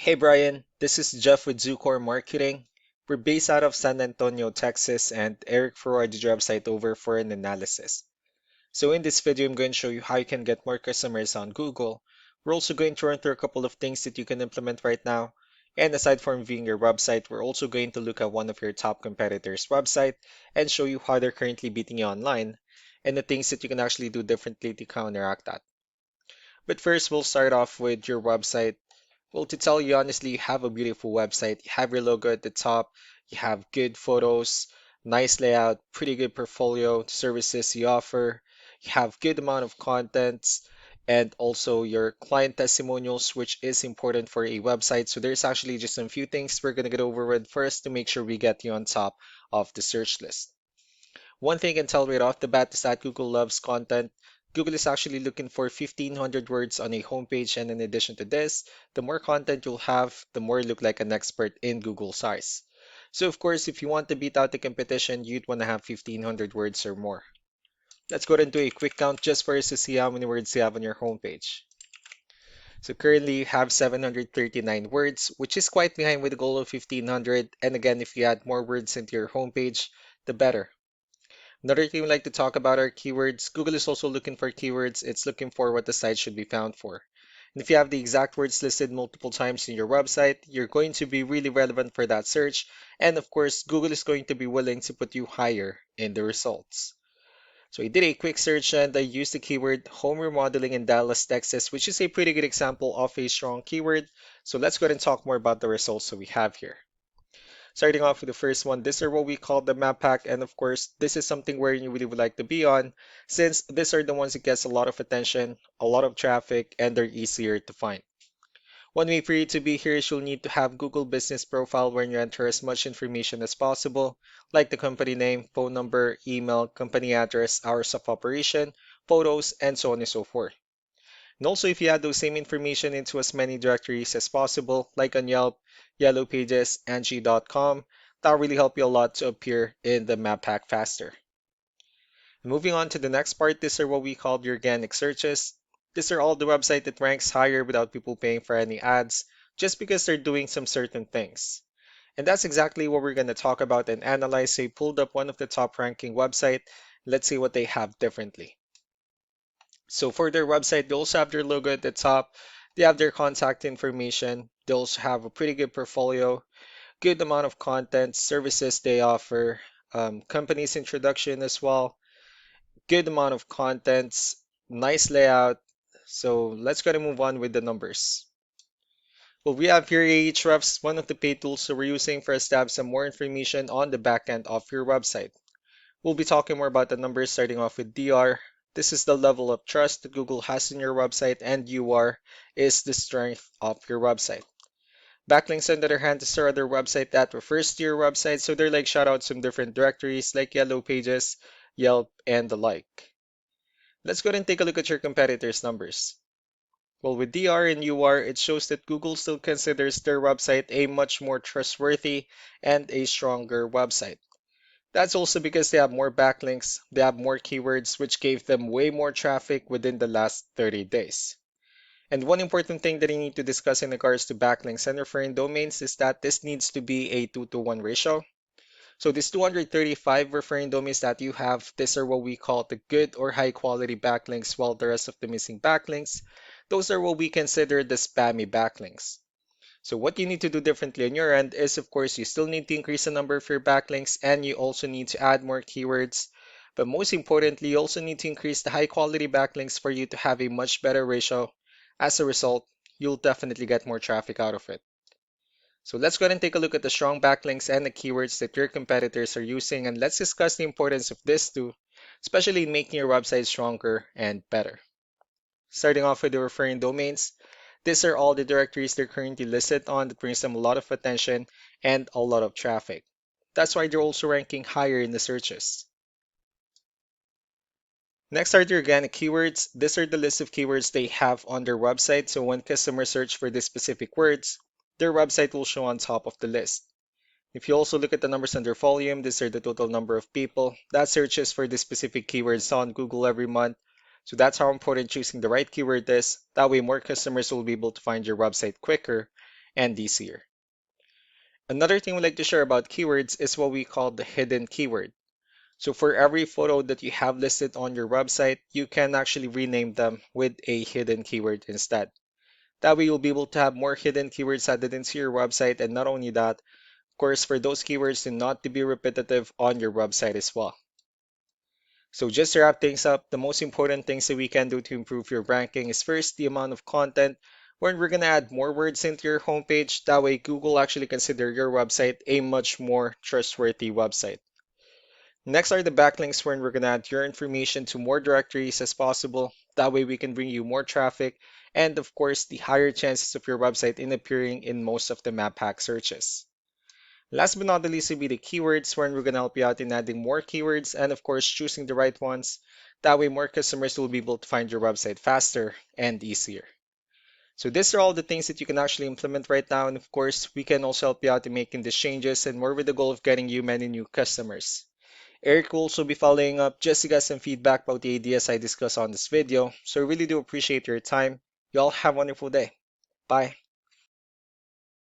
Hey Brian, this is Jeff with Zucor Marketing. We're based out of San Antonio, Texas, and Eric forwarded your website over for an analysis. So in this video, I'm going to show you how you can get more customers on Google. We're also going to run through a couple of things that you can implement right now. And aside from viewing your website, we're also going to look at one of your top competitors' website and show you how they're currently beating you online and the things that you can actually do differently to counteract that. But first, we'll start off with your website. Well, to tell you honestly, you have a beautiful website. You have your logo at the top, you have good photos, nice layout, pretty good portfolio, services you offer, you have good amount of contents, and also your client testimonials, which is important for a website. So there's actually just a few things we're gonna get over with first to make sure we get you on top of the search list. One thing I can tell right off the bat is that Google loves content. Google is actually looking for 1,500 words on a homepage, and in addition to this, the more content you'll have, the more you look like an expert in Google's eyes. So of course, if you want to beat out the competition, you'd want to have 1,500 words or more. Let's go ahead and do a quick count just for us to see how many words you have on your homepage. So currently you have 739 words, which is quite behind with the goal of 1,500. And again, if you add more words into your homepage, the better. Another thing we like to talk about are keywords. Google is also looking for keywords. It's looking for what the site should be found for. And if you have the exact words listed multiple times in your website, you're going to be really relevant for that search. And of course, Google is going to be willing to put you higher in the results. So I did a quick search and I used the keyword home remodeling in Dallas, Texas, which is a pretty good example of a strong keyword. So let's go ahead and talk more about the results that we have here. Starting off with the first one, these are what we call the map pack, and of course, this is something where you really would like to be on, since these are the ones that gets a lot of attention, a lot of traffic, and they're easier to find. One way for you to be here is you'll need to have Google Business Profile where you enter as much information as possible, like the company name, phone number, email, company address, hours of operation, photos, and so on and so forth. And also, if you add those same information into as many directories as possible, like on Yelp, Yellow Pages, Angie.com, that'll really help you a lot to appear in the map pack faster. Moving on to the next part, these are what we call the organic searches. These are all the website that ranks higher without people paying for any ads, just because they're doing some certain things. And that's exactly what we're going to talk about and analyze. So I pulled up one of the top ranking website. Let's see what they have differently. So for their website, they also have their logo at the top. They have their contact information. They also have a pretty good portfolio, good amount of content, services they offer, company's introduction as well, good amount of contents, nice layout. So let's go and move on with the numbers. Well, we have here Ahrefs, one of the paid tools that we're using for us to have some more information on the back end of your website. We'll be talking more about the numbers starting off with DR. This is the level of trust that Google has in your website, and UR is the strength of your website. Backlinks, on the other hand, is our other website that refers to your website, so they're like shoutouts from different directories like Yellow Pages, Yelp, and the like. Let's go ahead and take a look at your competitors' numbers. Well, with DR and UR, it shows that Google still considers their website a much more trustworthy and a stronger website. That's also because they have more backlinks, they have more keywords, which gave them way more traffic within the last 30 days. And one important thing that you need to discuss in regards to backlinks and referring domains is that this needs to be a 2-to-1 ratio. So these 235 referring domains that you have, these are what we call the good or high quality backlinks, while the rest of the missing backlinks, those are what we consider the spammy backlinks. So what you need to do differently on your end is, of course, you still need to increase the number of your backlinks and you also need to add more keywords. But most importantly, you also need to increase the high quality backlinks for you to have a much better ratio. As a result, you'll definitely get more traffic out of it. So let's go ahead and take a look at the strong backlinks and the keywords that your competitors are using, and let's discuss the importance of this too, especially in making your website stronger and better. Starting off with the referring domains, these are all the directories they're currently listed on that brings them a lot of attention and a lot of traffic. That's why they're also ranking higher in the searches. Next are the organic keywords. These are the list of keywords they have on their website, so when customers search for these specific words, their website will show on top of the list. If you also look at the numbers under volume, these are the total number of people that searches for these specific keywords on Google every month. So that's how important choosing the right keyword is. That way more customers will be able to find your website quicker and easier. Another thing we like to share about keywords is what we call the hidden keyword. So for every photo that you have listed on your website, you can actually rename them with a hidden keyword instead. That way you'll be able to have more hidden keywords added into your website, and not only that, of course, for those keywords to not to be repetitive on your website as well. So just to wrap things up, the most important things that we can do to improve your ranking is first the amount of content, where we're gonna add more words into your homepage. That way Google actually consider your website a much more trustworthy website. Next are the backlinks, where we're gonna add your information to more directories as possible. That way we can bring you more traffic and of course the higher chances of your website in appearing in most of the map hack searches. Last but not the least will be the keywords, where we're going to help you out in adding more keywords and, of course, choosing the right ones. That way, more customers will be able to find your website faster and easier. So, these are all the things that you can actually implement right now. And, of course, we can also help you out in making these changes and more with the goal of getting you many new customers. Eric will also be following up just to get some feedback about the ideas I discussed on this video. So, I really do appreciate your time. You all have a wonderful day. Bye.